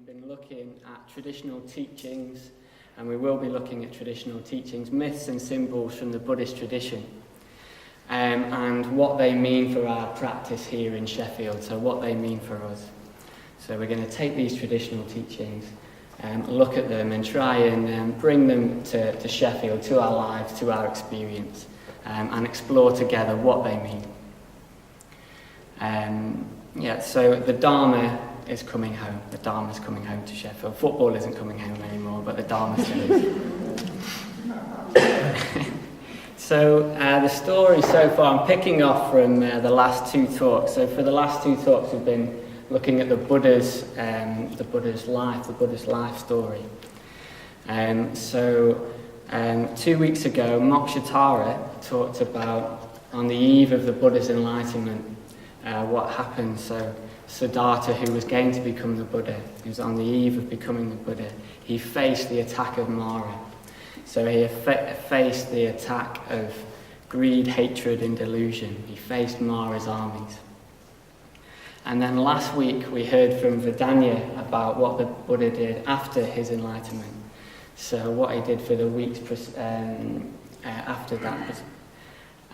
been looking at traditional teachings, and we will be looking at traditional teachings, myths and symbols from the Buddhist tradition, and what they mean for our practice here in Sheffield, so what they mean for us. So we're going to take these traditional teachings, look at them and try and bring them to Sheffield, to our lives, to our experience, and explore together what they mean. So the Dharma is coming home. The Dharma is coming home to Sheffield. Football isn't coming home anymore, but the Dharma still is. So the story so far, I'm picking off from the last two talks. So for the last two talks, we've been looking at the Buddha's life story. 2 weeks ago, Mokshatara talked about, on the eve of the Buddha's enlightenment, what happened. So Siddhartha, who was going to become the Buddha, he was on the eve of becoming the Buddha, he faced the attack of Mara. So he faced the attack of greed, hatred and delusion. He faced Mara's armies. And then last week we heard from Vedanya about what the Buddha did after his enlightenment. So what he did for the weeks after that.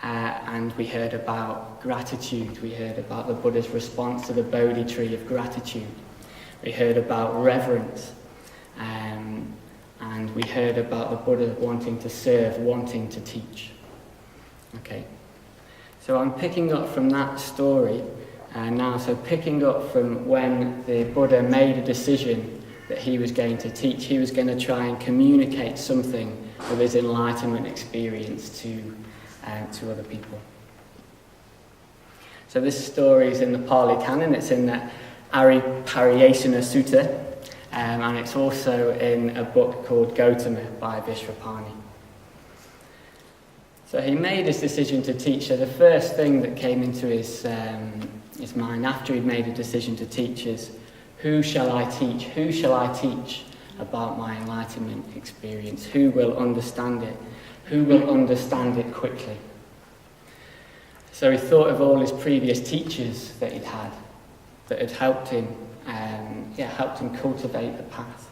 And we heard about gratitude. We heard about the Buddha's response to the Bodhi tree of gratitude. We heard about reverence. And we heard about the Buddha wanting to serve, wanting to teach. Okay. So I'm picking up from that story now. So picking up from when the Buddha made a decision that he was going to teach. He was going to try and communicate something of his enlightenment experience to other people. So this story is in the Pali Canon. It's in the Aryadasa Sutta, and it's also in a book called Gautama by Vishwapani. So he made his decision to teach. So the first thing that came into his mind after he'd made a decision to teach is, who shall I teach? Who shall I teach about my enlightenment experience? Who will understand it? Who will understand it quickly? So he thought of all his previous teachers that he'd had, that had helped him cultivate the path.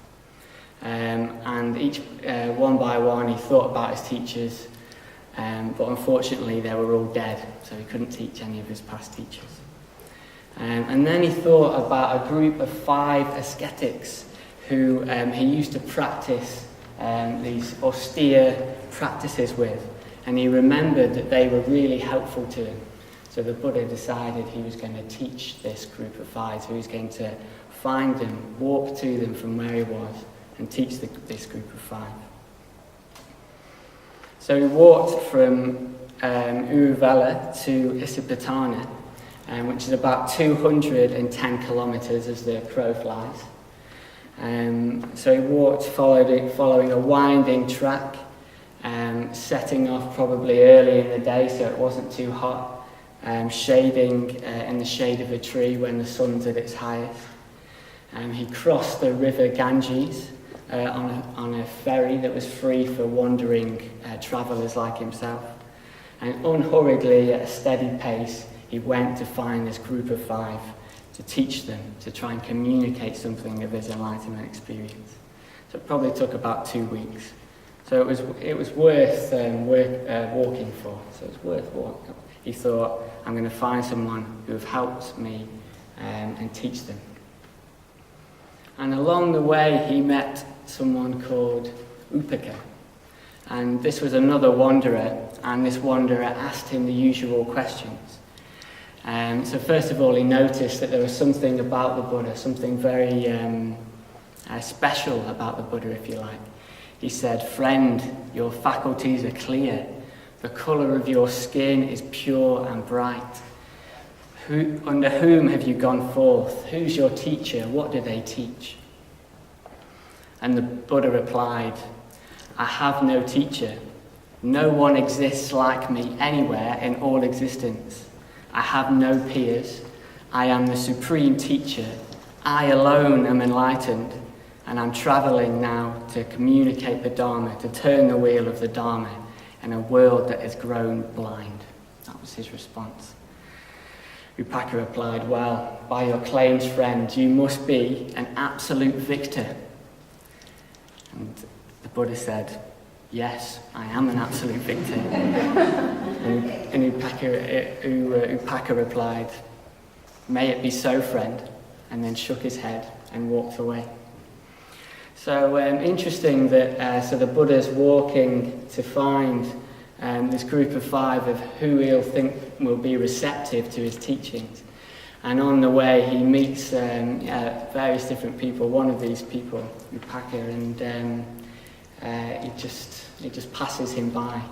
And each, one by one, he thought about his teachers, but unfortunately they were all dead, so he couldn't teach any of his past teachers. And then he thought about a group of 5 ascetics who he used to practice these austere practices with, and he remembered that they were really helpful to him. So the Buddha decided he was going to teach this group of 5, so he was going to find them, walk to them from where he was, and teach this group of 5. So he walked from Uruvela to Isipatana, which is about 210 kilometres as the crow flies. So he walked following a winding track, setting off probably early in the day so it wasn't too hot, shading in the shade of a tree when the sun's at its highest. He crossed the river Ganges on a ferry that was free for wandering travellers like himself. And unhurriedly, at a steady pace, he went to find this group of 5 to teach them, to try and communicate something of his enlightenment experience. So it probably took about 2 weeks. So it was worth walking for. So it was worth walking. He thought, I'm going to find someone who have helped me and teach them. And along the way, he met someone called Upaka. And this was another wanderer, and this wanderer asked him the usual questions. So first of all, he noticed that there was something about the Buddha, something very special about the Buddha, if you like. He said, "Friend, your faculties are clear. The colour of your skin is pure and bright. Under whom have you gone forth? Who's your teacher? What do they teach?" And the Buddha replied, "I have no teacher. No one exists like me anywhere in all existence. I have no peers. I am the supreme teacher. I alone am enlightened, and I'm travelling now to communicate the Dharma, to turn the wheel of the Dharma in a world that has grown blind." That was his response. Upaka replied, "Well, by your claims, friend, you must be an absolute victor." And the Buddha said, "Yes, I am an absolute victor." and Upaka replied, "May it be so, friend," and then shook his head and walked away. So interesting that so the Buddha's walking to find this group of 5 of who he'll think will be receptive to his teachings. And on the way he meets various different people. One of these people, Upaka, and he just passes him by.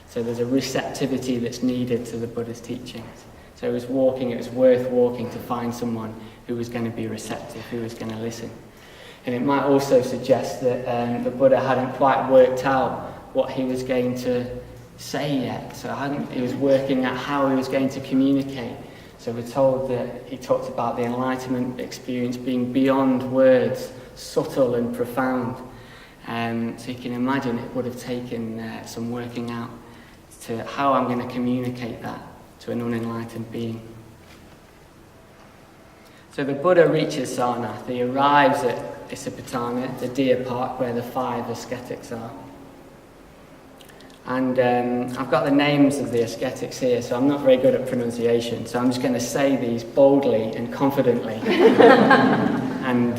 So there's a receptivity that's needed to the Buddha's teachings. So it was worth walking to find someone who was going to be receptive, who was going to listen. And it might also suggest that the Buddha hadn't quite worked out what he was going to say yet. So he was working out how he was going to communicate. So we're told that he talked about the enlightenment experience being beyond words, subtle and profound. So you can imagine it would have taken some working out to how I'm going to communicate that to an unenlightened being. So the Buddha reaches Sarnath. He arrives at Isipatana, the deer park where the 5 ascetics are. And I've got the names of the ascetics here, so I'm not very good at pronunciation, so I'm just going to say these boldly and confidently and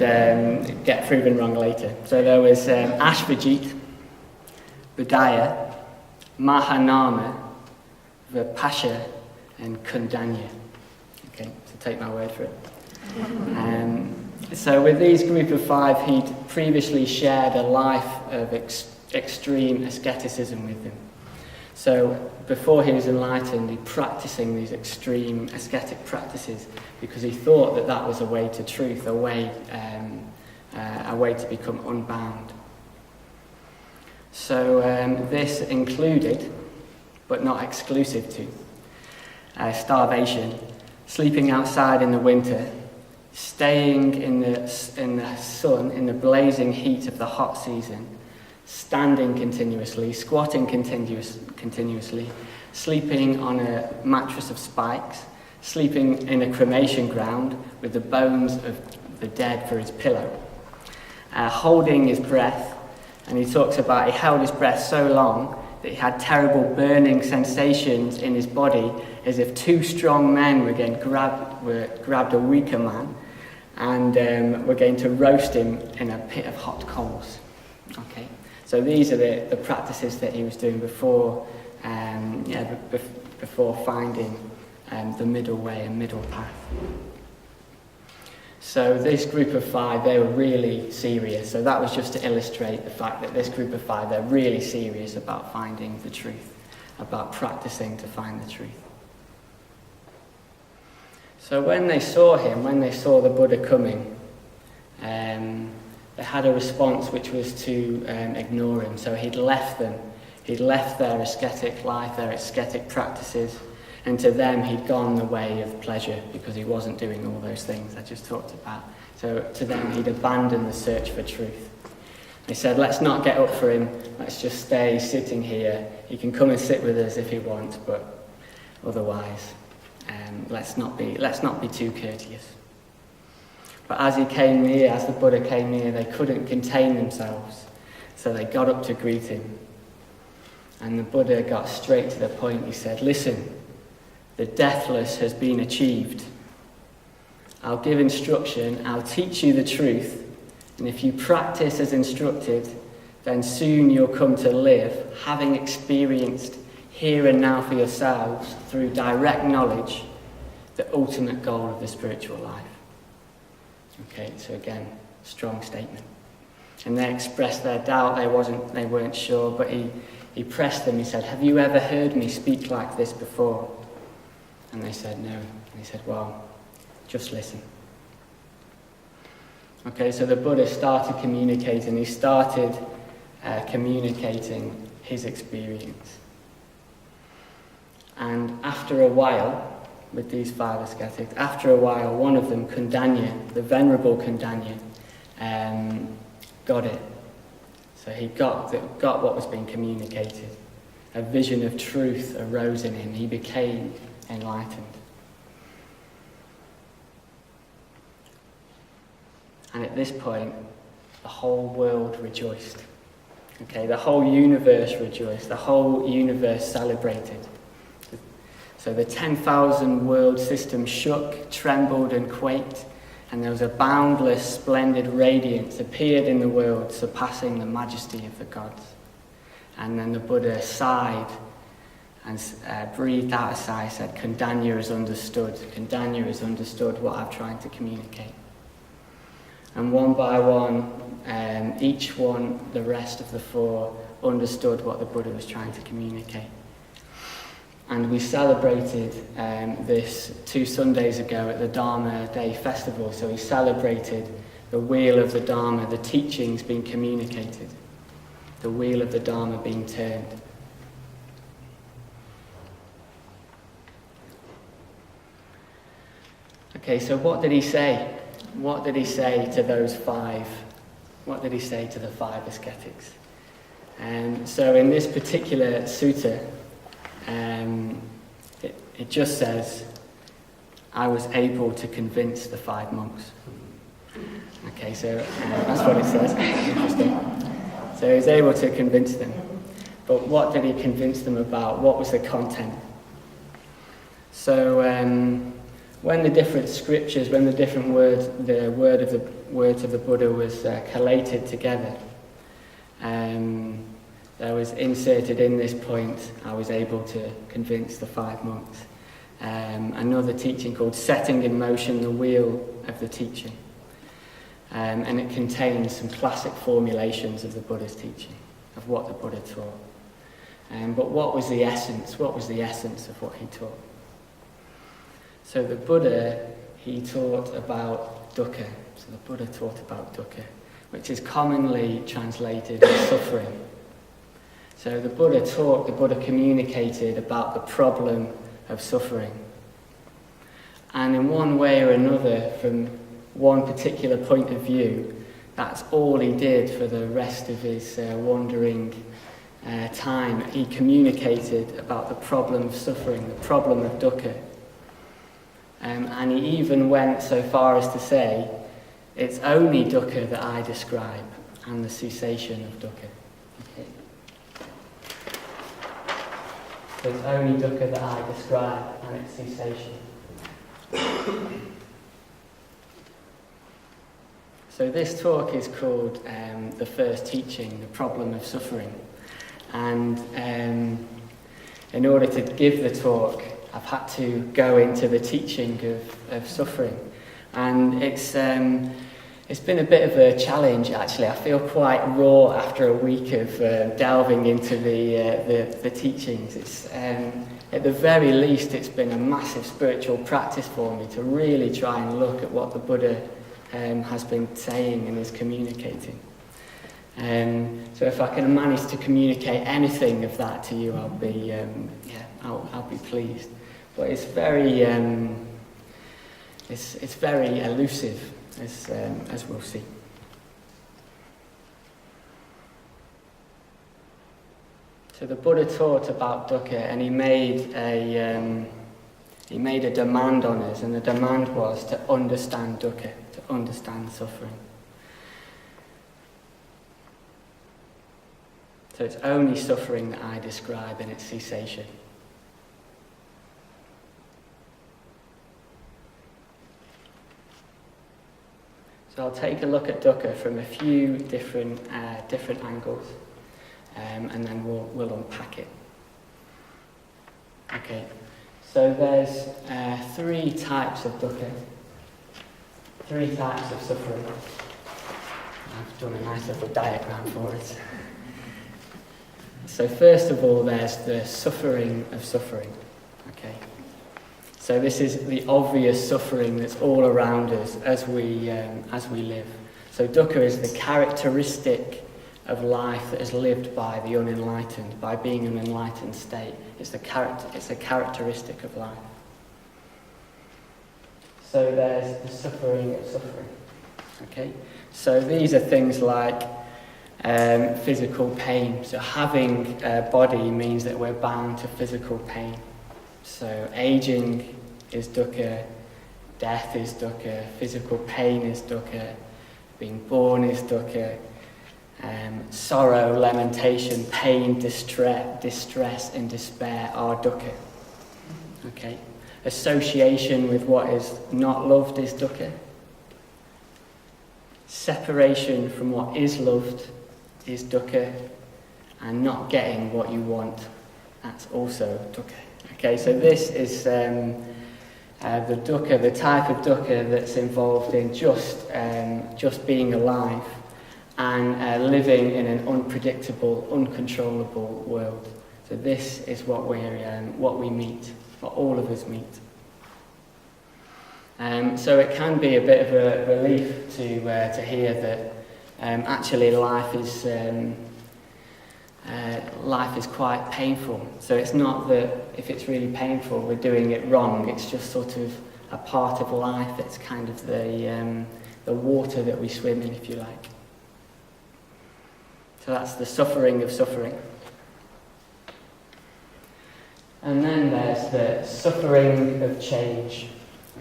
get proven wrong later. So there was Ashvajit, Buddhaya, Mahanama, Vipasha, and Kundanya. Okay, so take my word for it. So with these group of 5, he'd previously shared a life of extreme asceticism with them. So before he was enlightened, he'd practicing these extreme ascetic practices because he thought that that was a way to truth, a way to become unbound. So this included, but not exclusive to, starvation, sleeping outside in the winter, staying in the sun, in the blazing heat of the hot season, standing continuously, squatting continuously, sleeping on a mattress of spikes, sleeping in a cremation ground with the bones of the dead for his pillow, holding his breath, and he talks about he held his breath so long that he had terrible burning sensations in his body, as if 2 strong men grabbed a weaker man and were going to roast him in a pit of hot coals. Okay, so these are the practices that he was doing before finding the middle way, a middle path. So this group of 5, they were really serious. So that was just to illustrate the fact that this group of 5, they're really serious about finding the truth, about practicing to find the truth. So when they saw him, when they saw the Buddha coming, they had a response which was to ignore him. So he'd left them. He'd left their ascetic life, their ascetic practices, and to them he'd gone the way of pleasure because he wasn't doing all those things I just talked about. So to them he'd abandoned the search for truth. They said, let's not get up for him, let's just stay sitting here. He can come and sit with us if he wants, but otherwise, let's not be too courteous. But as he came near, as the Buddha came near, they couldn't contain themselves. So they got up to greet him. And the Buddha got straight to the point. He said, listen, the deathless has been achieved. I'll give instruction, I'll teach you the truth, and if you practice as instructed, then soon you'll come to live, having experienced here and now for yourselves, through direct knowledge, the ultimate goal of the spiritual life. Okay, so again, strong statement. And they expressed their doubt, they weren't sure, but he pressed them, he said, have you ever heard me speak like this before? And they said no. And he said, well, just listen. Okay, so the Buddha started communicating. He started communicating his experience. And after a while, with these 5 ascetics, after a while, one of them, Kundanya, the venerable Kundanya, got it. So he got what was being communicated. A vision of truth arose in him. He became enlightened. And at this point, the whole world rejoiced. Okay, the whole universe rejoiced. The whole universe celebrated. So the 10,000 world system shook, trembled and quaked, and there was a boundless, splendid radiance appeared in the world, surpassing the majesty of the gods. And then the Buddha sighed and breathed out a sigh, said, Kundanya has understood. Kundanya has understood what I've tried to communicate. And one by one, each one, the rest of the four, understood what the Buddha was trying to communicate. And we celebrated this 2 Sundays ago at the Dharma Day Festival. So we celebrated the wheel of the Dharma, the teachings being communicated, the wheel of the Dharma being turned. Okay, so what did he say? What did he say to those 5? What did he say to the 5 ascetics? So in this particular sutta, it just says, I was able to convince the 5 monks. Okay, so that's what it says. Interesting. So he was able to convince them. But what did he convince them about? What was the content? So when the different scriptures, when the different words, the words of the Buddha was collated together, there was inserted in this point, I was able to convince the 5 monks. Another teaching called Setting in Motion the Wheel of the Teaching. And it contains some classic formulations of the Buddha's teaching, of what the Buddha taught. But what was the essence? What was the essence of what he taught? So the Buddha, he taught about dukkha. So the Buddha taught about dukkha, which is commonly translated as suffering. So the Buddha communicated about the problem of suffering. And in one way or another, from one particular point of view, that's all he did for the rest of his wandering time. He communicated about the problem of suffering, the problem of dukkha. And he even went so far as to say, it's only dukkha that I describe, and the cessation of dukkha. Okay. So it's only dukkha that I describe, and its cessation. So this talk is called the first teaching, the problem of suffering. And in order to give the talk, I've had to go into the teaching of suffering. And it's been a bit of a challenge, actually. I feel quite raw after a week of delving into the teachings. It's, at the very least, it's been a massive spiritual practice for me to really try and look at what the Buddha has been saying and is communicating. So if I can manage to communicate anything of that to you, I'll be pleased. But it's very it's very elusive, as we'll see. So the Buddha taught about dukkha, and he made a demand on us, and the demand was to understand dukkha, to understand suffering. So it's only suffering that I describe in its cessation. So I'll take a look at dukkha from a few different angles, and then we'll unpack it. Okay, so there's 3 types of dukkha, 3 types of suffering. I've done a nice little diagram for it. So first of all, there's the suffering of suffering. Okay. So this is the obvious suffering that's all around us as we live. So dukkha is the characteristic of life that is lived by the unenlightened, by being an enlightened state. It's a characteristic of life. So there's the suffering of suffering. Okay. So these are things like physical pain. So having a body means that we're bound to physical pain. So aging is dukkha, death is dukkha, physical pain is dukkha, being born is dukkha. Sorrow, lamentation, pain, distress and despair are dukkha. Okay. Association with what is not loved is dukkha. Separation from what is loved is dukkha. And not getting what you want, that's also dukkha. Okay, so this is the dukkha, the type of dukkha that's involved in just being alive and living in an unpredictable, uncontrollable world. So this is what we meet, what all of us meet. So it can be a bit of a relief to hear that actually life is quite painful. So it's not that if it's really painful we're doing it wrong, it's just sort of a part of life. It's kind of the water that we swim in, if you like. So that's the suffering of suffering. And then there's the suffering of change.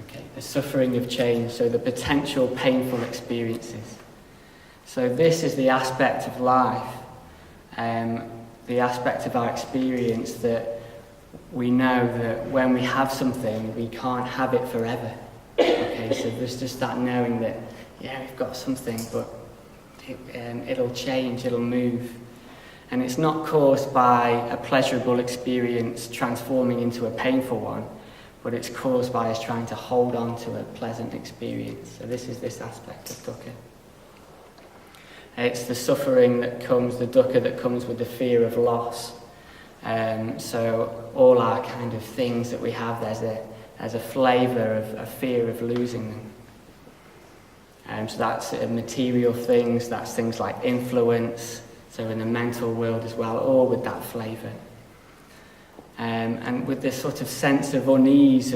Okay, the suffering of change, so the potential painful experiences. So this is the aspect of life, the aspect of our experience that we know that when we have something, we can't have it forever. Okay, so there's just that knowing that, yeah, we've got something, but it'll change, it'll move. And it's not caused by a pleasurable experience transforming into a painful one, but it's caused by us trying to hold on to a pleasant experience. So this is this aspect of dukkha. It's the suffering that comes, the dukkha that comes with the fear of loss. So all our kind of things that we have, there's a flavour of a fear of losing them. So that's material things, that's things like influence, so in the mental world as well, all with that flavour. And with this sort of sense of unease,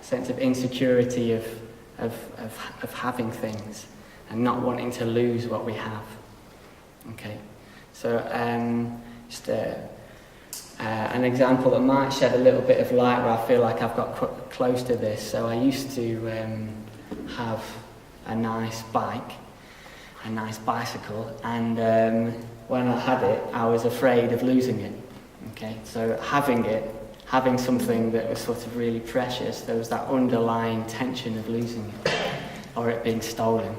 sense of insecurity of having things and not wanting to lose what we have. Okay, so just an example that might shed a little bit of light where I feel like I've got close to this. So I used to have a nice bike, a nice bicycle, and when I had it, I was afraid of losing it. Okay, so having something that was sort of really precious, there was that underlying tension of losing it or it being stolen.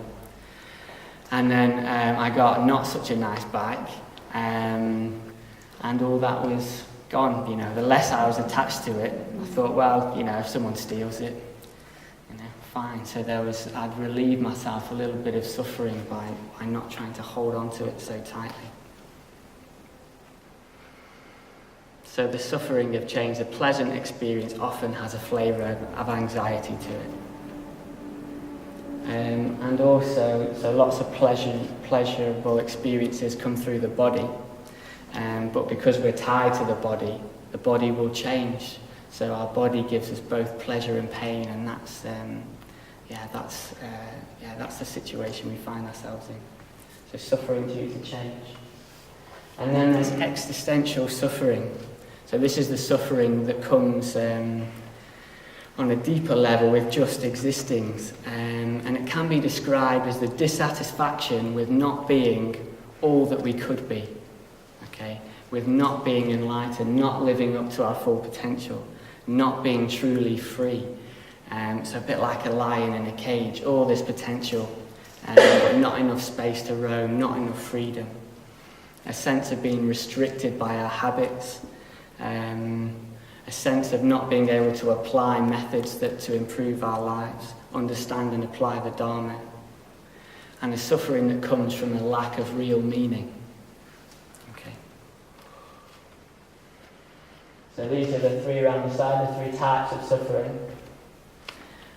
And then I got not such a nice bike, and all that was gone. You know, the less I was attached to it, I thought, well, you know, if someone steals it, you know, fine. So I'd relieve myself a little bit of suffering by not trying to hold on to it so tightly. So the suffering of change, the pleasant experience, often has a flavour of anxiety to it. And also, so lots of pleasurable experiences come through the body. But because we're tied to the body will change. So our body gives us both pleasure and pain, and that's the situation we find ourselves in. So suffering due to change. And then there's existential suffering. So this is the suffering that comes on a deeper level with just existing, and it can be described as the dissatisfaction with not being all that we could be, okay? With not being enlightened, not living up to our full potential, not being truly free. So a bit like a lion in a cage, all this potential, but not enough space to roam, not enough freedom. A sense of being restricted by our habits, a sense of not being able to apply methods to improve our lives, understand and apply the Dharma, and a suffering that comes from a lack of real meaning. Okay. So these are the three around the side, the three types of suffering.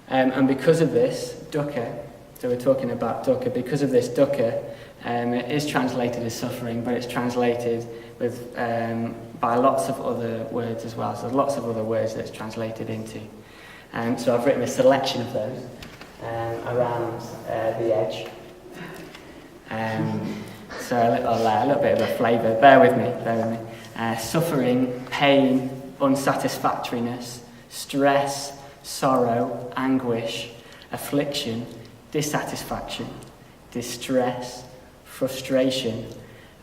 And because of this, dukkha, so we're talking about dukkha, because of this dukkha, it is translated as suffering, but it's translated with by lots of other words as well. So there's lots of other words that it's translated into. So I've written a selection of those around the edge. So a little bit of a flavour. Bear with me. Suffering, pain, unsatisfactoriness, stress, sorrow, anguish, affliction, dissatisfaction, distress, frustration,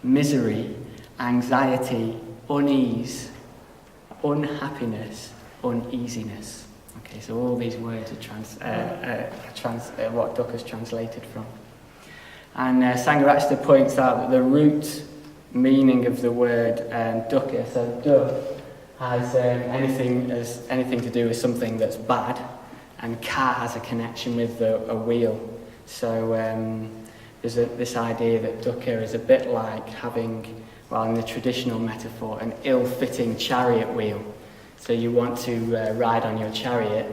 misery, anxiety, unease, unhappiness, uneasiness. Okay, so all these words are what Dukkha's translated from. And Sangharakshita points out that the root meaning of the word dukkha, so dukkha, has anything to do with something that's bad, and ka has a connection with a wheel. So there's this idea that dukkha is a bit like having, well, in the traditional metaphor, an ill-fitting chariot wheel. So you want to ride on your chariot,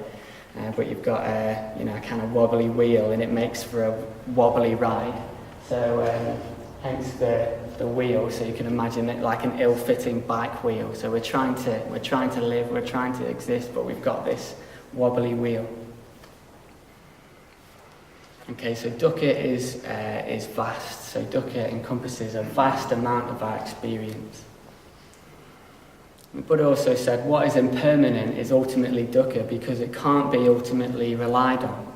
but you've got a kind of wobbly wheel, and it makes for a wobbly ride. So hence the wheel. So you can imagine it like an ill-fitting bike wheel. So we're trying to live, we're trying to exist, but we've got this wobbly wheel. Okay, so dukkha is vast. So dukkha encompasses a vast amount of our experience. The Buddha also said what is impermanent is ultimately dukkha because it can't be ultimately relied on.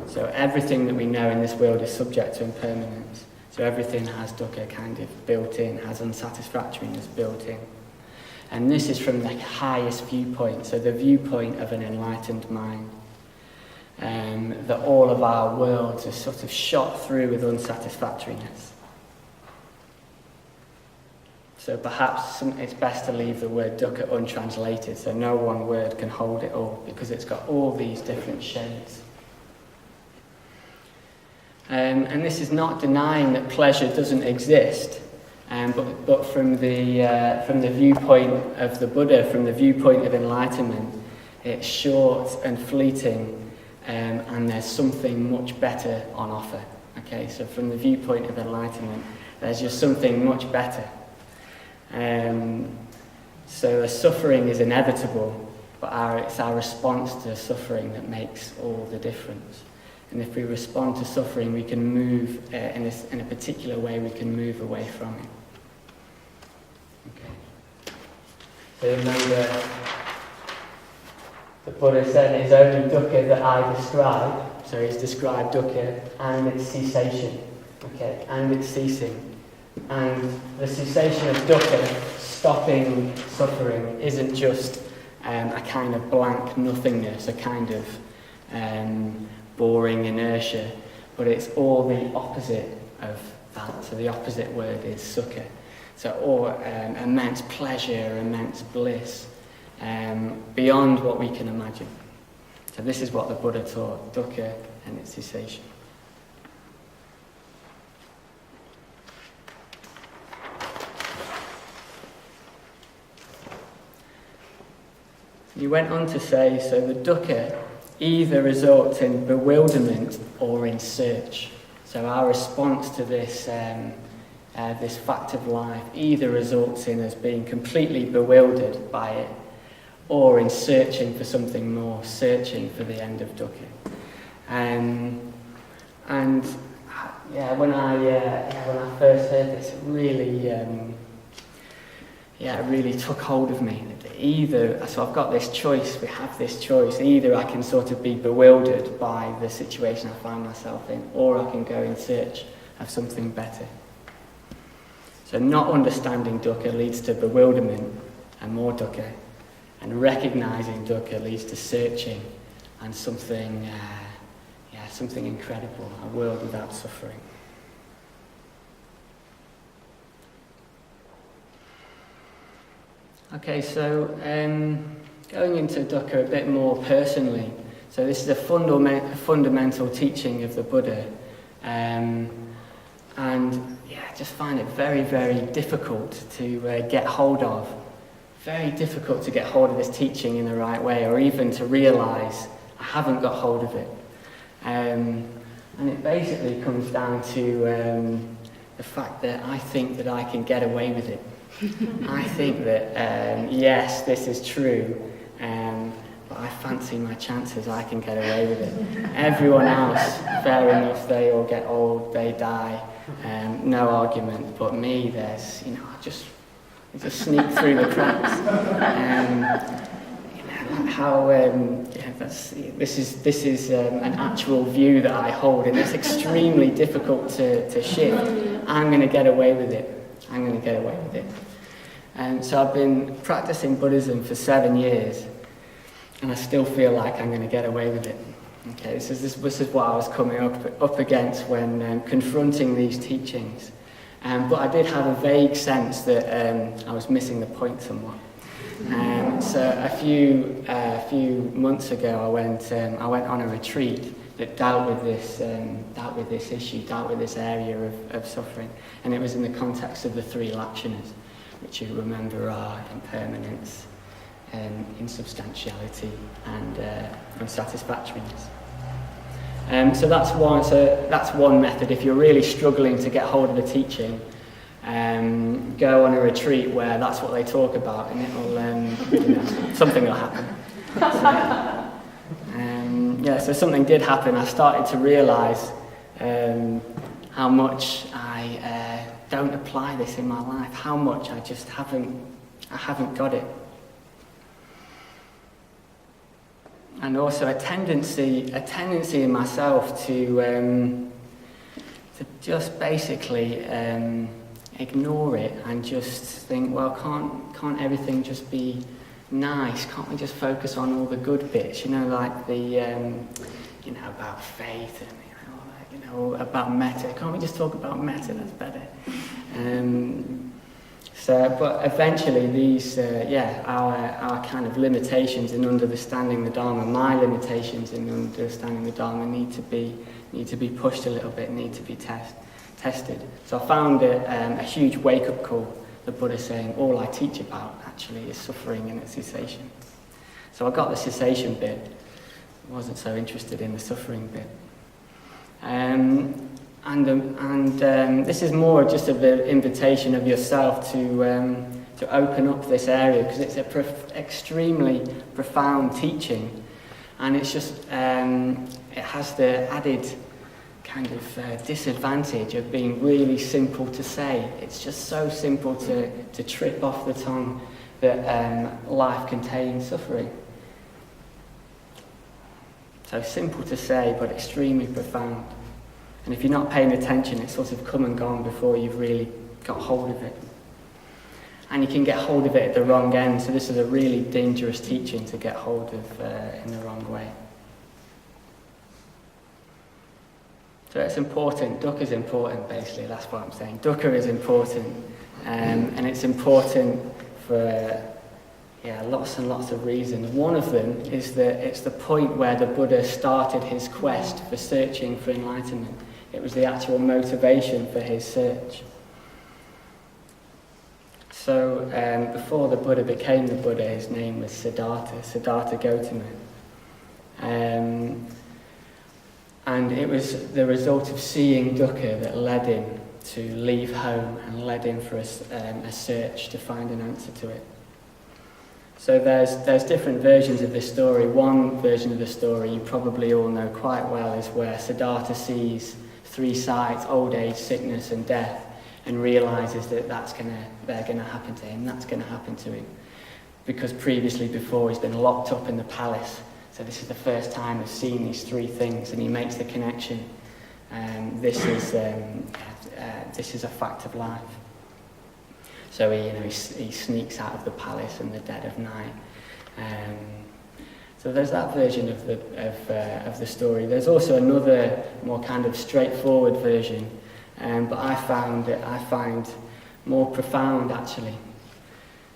So everything that we know in this world is subject to impermanence. So everything has dukkha kind of built in, has unsatisfactoriness built in. And this is from the highest viewpoint, so the viewpoint of an enlightened mind. That all of our worlds are sort of shot through with unsatisfactoriness. So perhaps it's best to leave the word dukkha untranslated, so no one word can hold it all, because it's got all these different shades. And this is not denying that pleasure doesn't exist, but from the viewpoint of the Buddha, from the viewpoint of enlightenment, it's short and fleeting, and there's something much better on offer. Okay, so from the viewpoint of enlightenment, there's just something much better. So a suffering is inevitable, but it's our response to suffering that makes all the difference. And if we respond to suffering, we can move in a particular way. We can move away from it. Okay. So remember, the Buddha said it's only dukkha that I describe. So he's described dukkha and its cessation, okay, and its ceasing. And the cessation of dukkha, stopping suffering, isn't just a kind of blank nothingness, a kind of boring inertia, but it's all the opposite of that. So the opposite word is sukha. So all immense pleasure, immense bliss, beyond what we can imagine. So this is what the Buddha taught, dukkha and its cessation. He went on to say, so the dukkha either results in bewilderment or in search. So our response to this fact of life either results in us being completely bewildered by it, or in searching for something more, searching for the end of dukkha. When I first heard this, it really took hold of me. So I've got this choice, we have this choice. Either I can sort of be bewildered by the situation I find myself in, or I can go in search of something better. So not understanding dukkha leads to bewilderment and more dukkha, and recognizing dukkha leads to searching and something incredible, a world without suffering. Okay, so going into dukkha a bit more personally. So this is a fundamental teaching of the Buddha, and I just find it very, very difficult to get hold of. Very difficult to get hold of this teaching in the right way, or even to realise I haven't got hold of it. And it basically comes down to the fact that I think that I can get away with it. I think that, yes, this is true, but I fancy my chances I can get away with it. Everyone else, fair enough, they all get old, they die, no argument. But me, I just sneak through the cracks. this is an actual view that I hold, and it's extremely difficult to shift. I'm going to get away with it. I'm going to get away with it. And so I've been practicing Buddhism for 7 years, and I still feel like I'm going to get away with it. Okay, this is what I was coming up against when confronting these teachings. But I did have a vague sense that I was missing the point somewhat. So a few months ago, I went on a retreat that dealt with this issue, dealt with this area of suffering, and it was in the context of the 3 lakshanas, which you remember are impermanence, insubstantiality, and unsatisfactoriness. So that's one method. If you're really struggling to get hold of a teaching, go on a retreat where that's what they talk about, and it'll something will happen. So something did happen. I started to realise how much I don't apply this in my life. How much I just haven't got it. And also a tendency in myself to just basically ignore it and just think, well, can't everything just be nice? Can't we just focus on all the good bits? Like the about faith and about metta. Can't we just talk about metta? That's better. But eventually these, our kind of limitations in understanding the Dharma, my limitations in understanding the Dharma need to be pushed a little bit, need to be tested. So I found it a huge wake-up call, the Buddha saying, all I teach about actually is suffering and its cessation. So I got the cessation bit, wasn't so interested in the suffering bit. This is more just of an invitation of yourself to open up this area, because it's extremely profound teaching, and it's just it has the added kind of disadvantage of being really simple to say. It's just so simple to trip off the tongue that life contains suffering. So simple to say, but extremely profound. And if you're not paying attention, it's sort of come and gone before you've really got hold of it. And you can get hold of it at the wrong end, so this is a really dangerous teaching to get hold of in the wrong way. So it's important, dukkha is important basically, that's what I'm saying. Dukkha is important, and it's important for lots and lots of reasons. One of them is that it's the point where the Buddha started his quest for searching for enlightenment. It was the actual motivation for his search. So before the Buddha became the Buddha, his name was Siddhartha Gautama. And it was the result of seeing dukkha that led him to leave home and led him for a search to find an answer to it. So there's different versions of this story. One version of the story you probably all know quite well is where Siddhartha sees 3 sides: old age, sickness and death, and realises that they're going to happen to him, that's going to happen to him. Because before he's been locked up in the palace. So this is the first time he's seen these 3 things, and he makes the connection. This is a fact of life. So he sneaks out of the palace in the dead of night. So there's that version of the story. There's also another more kind of straightforward version, but I find more profound actually.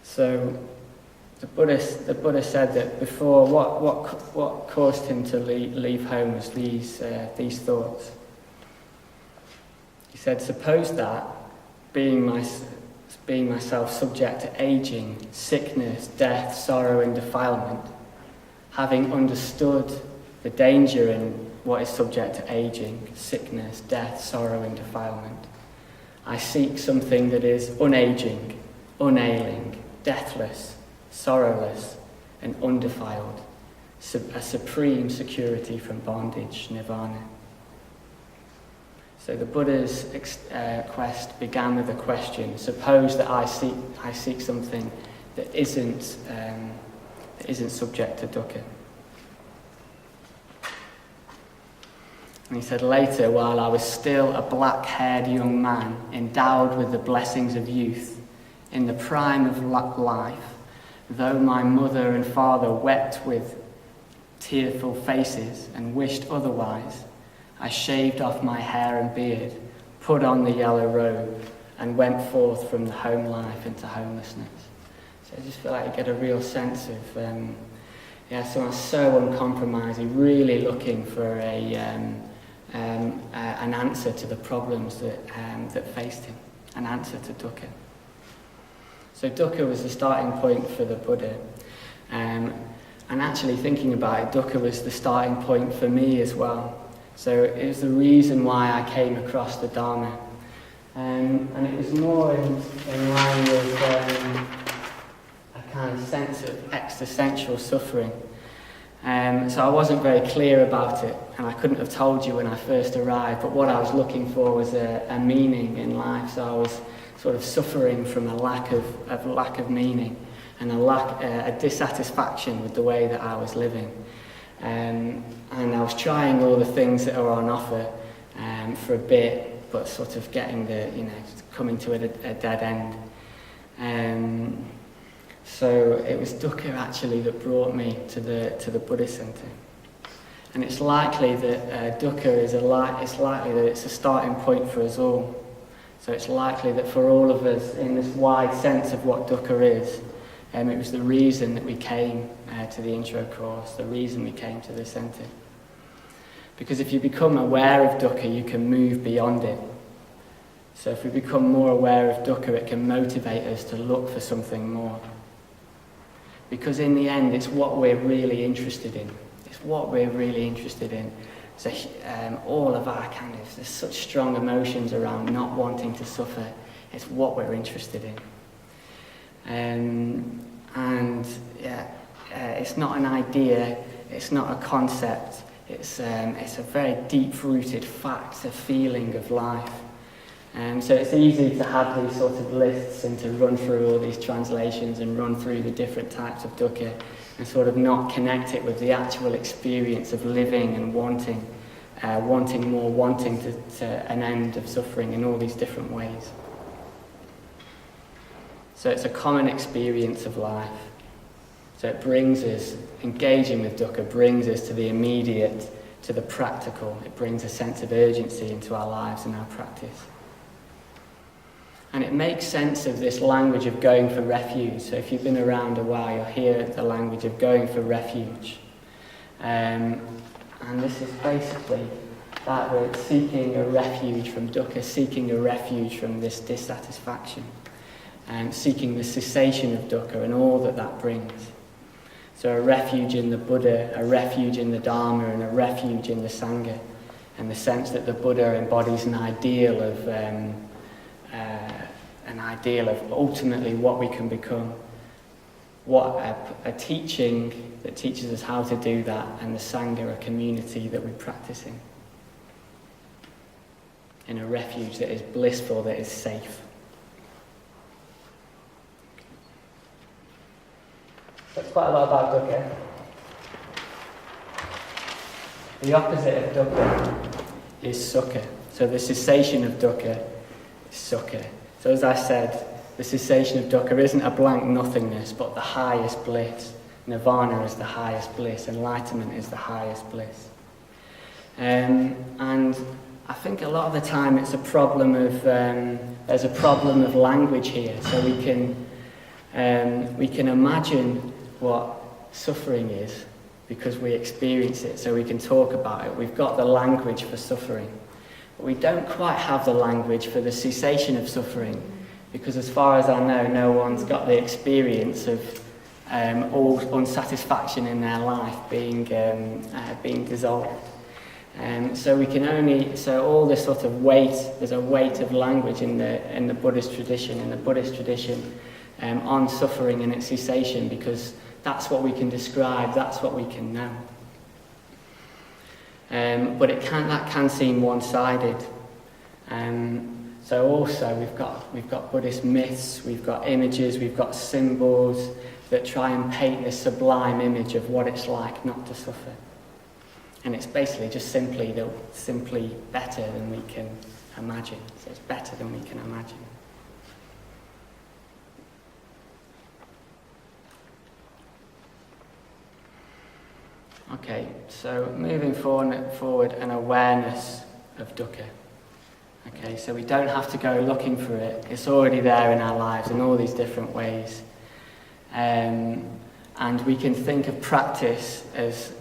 So the Buddha said that before what caused him to leave home was these thoughts. He said, suppose that being myself subject to aging, sickness, death, sorrow and defilement, having understood the danger in what is subject to aging, sickness, death, sorrow and defilement, I seek something that is unaging, unailing, deathless, sorrowless and undefiled, a supreme security from bondage, nirvana. So the Buddha's quest began with a question: suppose that I seek something that isn't that isn't subject to dukkha. And he said, later, while I was still a black-haired young man, endowed with the blessings of youth, in the prime of life, though my mother and father wept with tearful faces and wished otherwise, I shaved off my hair and beard, put on the yellow robe, and went forth from the home life into homelessness. So I just feel like you get a real sense of, someone so uncompromising, really looking for an answer to the problems that faced him, an answer to dukkha. So dukkha was the starting point for the Buddha. And actually thinking about it, dukkha was the starting point for me as well. So it was the reason why I came across the Dharma. And it was more in line with a kind of sense of existential suffering. So I wasn't very clear about it, and I couldn't have told you when I first arrived, but what I was looking for was a meaning in life. So I was sort of suffering from a lack of meaning and a dissatisfaction with the way that I was living. And I was trying all the things that are on offer for a bit, but sort of getting coming to a dead end. So it was dukkha actually that brought me to the Buddhist Centre. And it's likely that dukkha it's a starting point for us all. So it's likely that for all of us, in this wide sense of what dukkha is, it was the reason that we came to the intro course, the reason we came to the centre. Because if you become aware of dukkha, you can move beyond it. So if we become more aware of dukkha, it can motivate us to look for something more. Because in the end, it's what we're really interested in. It's what we're really interested in. So all of our there's such strong emotions around not wanting to suffer. It's what we're interested in. It's not an idea, it's not a concept, it's a very deep-rooted fact, a feeling of life. So it's easy to have these sort of lists and to run through all these translations and run through the different types of dukkha and sort of not connect it with the actual experience of living and wanting more, wanting to an end of suffering in all these different ways. So it's a common experience of life. So it brings us, engaging with dukkha brings us to the immediate, to the practical. It brings a sense of urgency into our lives and our practice. And it makes sense of this language of going for refuge. So if you've been around a while, you'll hear the language of going for refuge. And this is basically that we're seeking a refuge from dukkha, seeking a refuge from this dissatisfaction, and seeking the cessation of dukkha and all that brings. So a refuge in the Buddha, a refuge in the Dharma, and a refuge in the Sangha, and the sense that the Buddha embodies an ideal of ultimately what we can become, a teaching that teaches us how to do that, and the Sangha, a community that we practice in a refuge that is blissful, that is safe. That's quite a lot about dukkha. The opposite of dukkha is sukha. So the cessation of dukkha is sukha. So as I said, the cessation of dukkha isn't a blank nothingness, but the highest bliss. Nirvana is the highest bliss. Enlightenment is the highest bliss. And I think a lot of the time it's a problem of there's a problem of language here. So we can imagine what suffering is because we experience it. So we can talk about it. We've got the language for suffering. But we don't quite have the language for the cessation of suffering, because as far as I know, no one's got the experience of all unsatisfaction in their life being dissolved. So all this sort of weight, there's a weight of language in the Buddhist tradition, on suffering and its cessation, because that's what we can describe, that's what we can know. But that can seem one-sided. So also we've got Buddhist myths, we've got images, we've got symbols that try and paint this sublime image of what it's like not to suffer. And it's basically just simply better than we can imagine. So it's better than we can imagine. Okay, so moving forward, an awareness of dukkha. Okay, so we don't have to go looking for it. It's already there in our lives in all these different ways. And we can think of practice as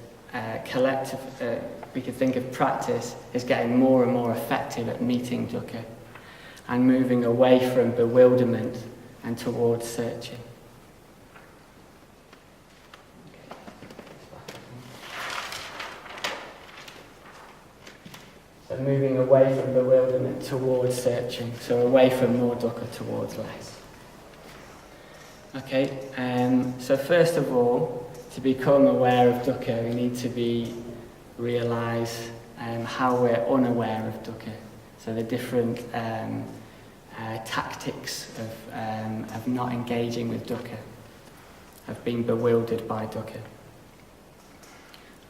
collective. We can think of practice as getting more and more effective at meeting dukkha and moving away from bewilderment and towards searching. So moving away from bewilderment towards searching, so away from more dukkha towards less. Okay, so first of all, to become aware of dukkha, we need to realise how we're unaware of dukkha. So the different tactics of not engaging with dukkha, of being bewildered by dukkha.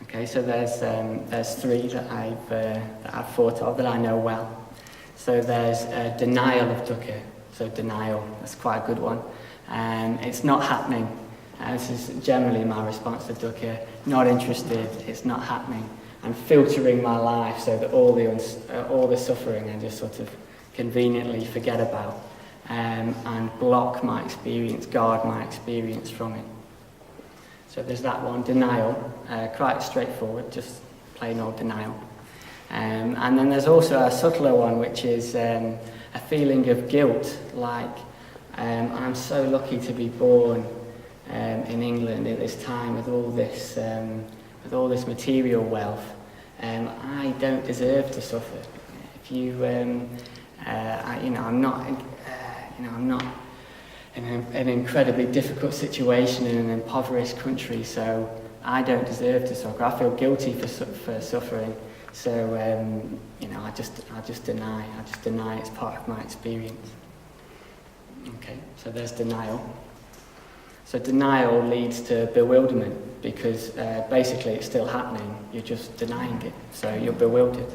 Okay, so there's three that I've thought of that I know well. So there's denial of dukkha. So denial, that's quite a good one. It's not happening. This is generally my response to dukkha. Not interested. It's not happening. And filtering my life so that all the suffering I just sort of conveniently forget about, and block my experience, guard my experience from it. So there's that one, denial, quite straightforward, just plain old denial. And then there's also a subtler one, which is a feeling of guilt, like I'm so lucky to be born in England at this time with all this material wealth. I don't deserve to suffer. If you, I'm not in an incredibly difficult situation in an impoverished country, so I don't deserve to suffer. I feel guilty for suffering, so I just deny it's part of my experience. Okay, so there's denial. So denial leads to bewilderment because basically it's still happening. You're just denying it, so you're bewildered.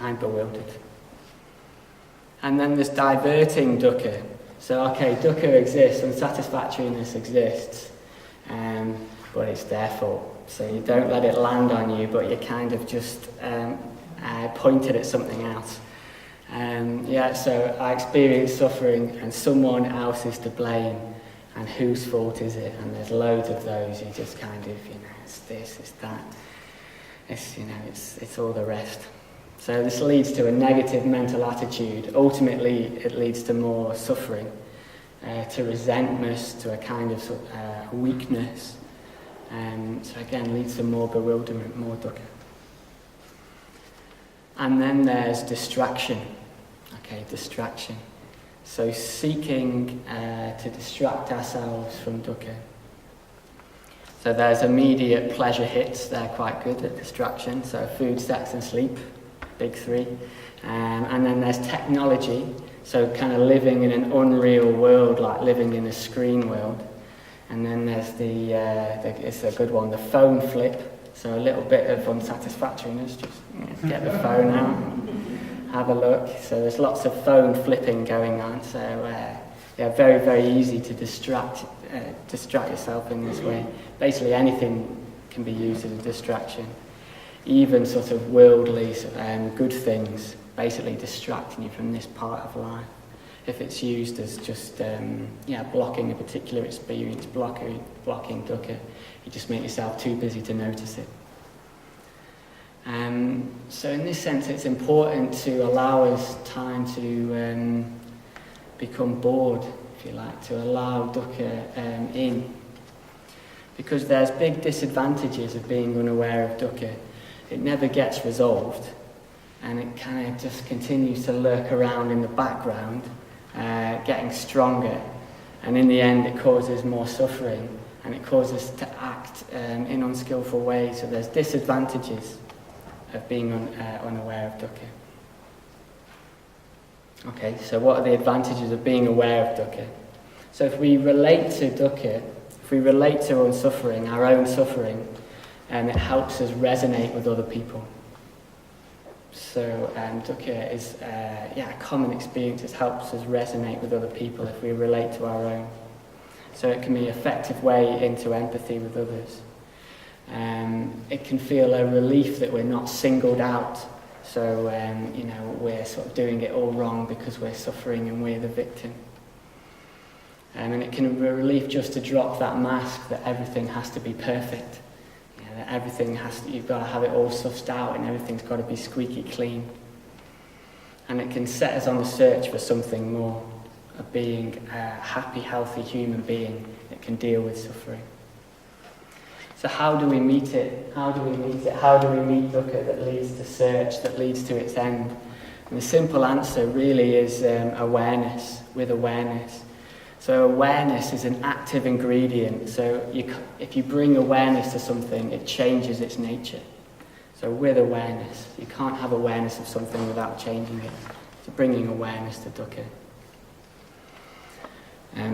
I'm bewildered. And then there's diverting dukkha. So, okay, dukkha exists, unsatisfactoriness exists, but it's their fault. So you don't let it land on you, but you kind of just pointed at something else. So I experience suffering and someone else is to blame, and whose fault is it? And there's loads of those. You just kind of, it's this, it's that, it's all the rest. So this leads to a negative mental attitude. Ultimately, it leads to more suffering, to resentment, to a kind of weakness. So again, leads to more bewilderment, more dukkha. And then there's distraction. Okay, distraction. So seeking to distract ourselves from dukkha. So there's immediate pleasure hits. They're quite good at distraction. So food, sex and sleep. Big three. And then there's technology, so kind of living in an unreal world, like living in a screen world. And then there's it's a good one, the phone flip, so a little bit of unsatisfactoriness, just get the phone out, have a look. So there's lots of phone flipping going on, so very, very easy to distract yourself in this way. Basically anything can be used as a distraction. Even sort of worldly good things, basically distracting you from this part of life. If it's used as just blocking a particular experience, blocking dukkha, you just make yourself too busy to notice it. So in this sense, it's important to allow us time to become bored, if you like, to allow dukkha in. Because there's big disadvantages of being unaware of dukkha. It never gets resolved, and it kind of just continues to lurk around in the background, getting stronger, and in the end it causes more suffering, and it causes us to act in unskillful ways. So there's disadvantages of being unaware of dukkha. Okay, so what are the advantages of being aware of dukkha? So if we relate to dukkha, if we relate to our own suffering, it helps us resonate with other people. So dukkha is a common experience. It helps us resonate with other people if we relate to our own. So it can be an effective way into empathy with others. It can feel a relief that we're not singled out. So we're sort of doing it all wrong because we're suffering and we're the victim. And it can be a relief just to drop that mask that everything has to be perfect. That you've got to have it all sussed out and everything's got to be squeaky clean. And it can set us on the search for something more, of being a happy, healthy human being that can deal with suffering. So how do we meet it? How do we meet it? How do we meet dukkha that leads to search, that leads to its end? And the simple answer really is awareness, with awareness. So awareness is an active ingredient. So if you bring awareness to something, it changes its nature. So with awareness, you can't have awareness of something without changing it. So bringing awareness to dukkha.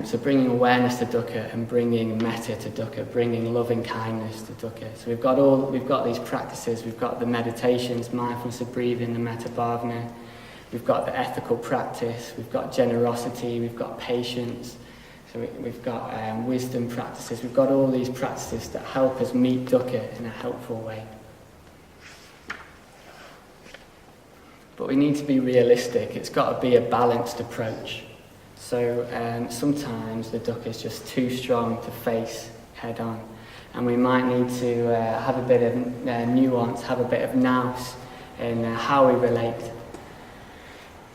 So bringing awareness to dukkha and bringing metta to dukkha, bringing loving kindness to dukkha. So we've got these practices. We've got the meditations, mindfulness of breathing, the metta bhavana. We've got the ethical practice. We've got generosity. We've got patience. So we've got wisdom practices. We've got all these practices that help us meet dukkha in a helpful way. But we need to be realistic. It's got to be a balanced approach. So sometimes the dukkha is just too strong to face head on. And we might need to have a bit of nuance, have a bit of nous in how we relate.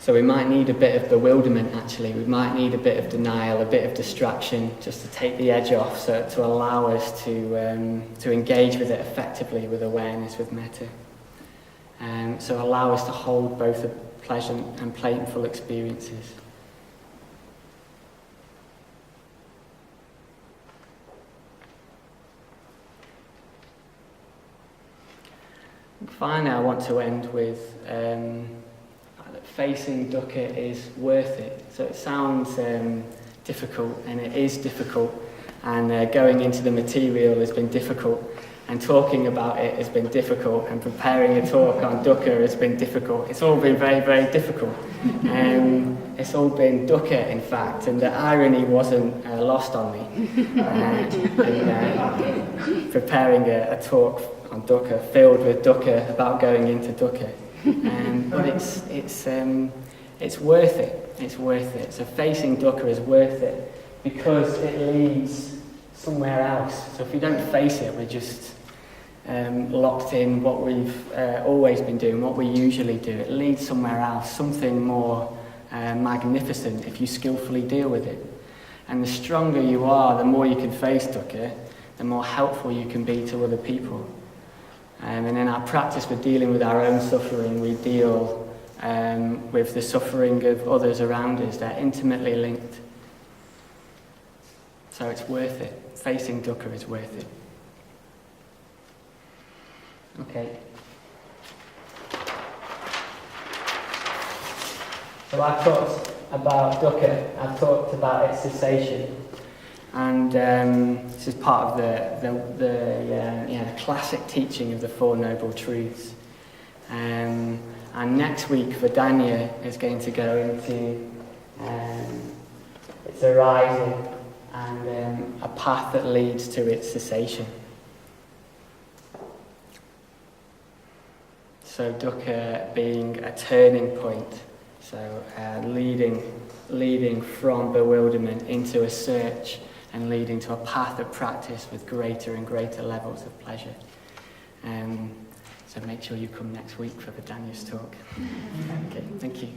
So we might need a bit of bewilderment actually. We might need a bit of denial, a bit of distraction, just to take the edge off, so to allow us to engage with it effectively with awareness, with metta. So allow us to hold both the pleasant and painful experiences. Finally, I want to end with that facing dukkha is worth it. So it sounds difficult, and it is difficult, and going into the material has been difficult, and talking about it has been difficult, and preparing a talk on dukkha has been difficult. It's all been very, very difficult. It's all been dukkha, in fact, and the irony wasn't lost on me. Preparing a talk on dukkha, filled with dukkha, about going into dukkha. But it's worth it. It's worth it. So facing dukkha is worth it because it leads somewhere else. So if we don't face it, we're just locked in what we've always been doing, what we usually do. It leads somewhere else, something more magnificent if you skillfully deal with it. And the stronger you are, the more you can face dukkha, the more helpful you can be to other people. And in our practice with dealing with our own suffering, we deal with the suffering of others around us. They're intimately linked. So it's worth it. Facing dukkha is worth it. Okay. So I've talked about dukkha, I've talked about its cessation. And this is part of the classic teaching of the Four Noble Truths. And next week, Vedanya is going to go into its arising and a path that leads to its cessation. So dukkha being a turning point, so leading from bewilderment into a search, and leading to a path of practice with greater and greater levels of pleasure. So make sure you come next week for Vidyanya's talk. Okay, thank you.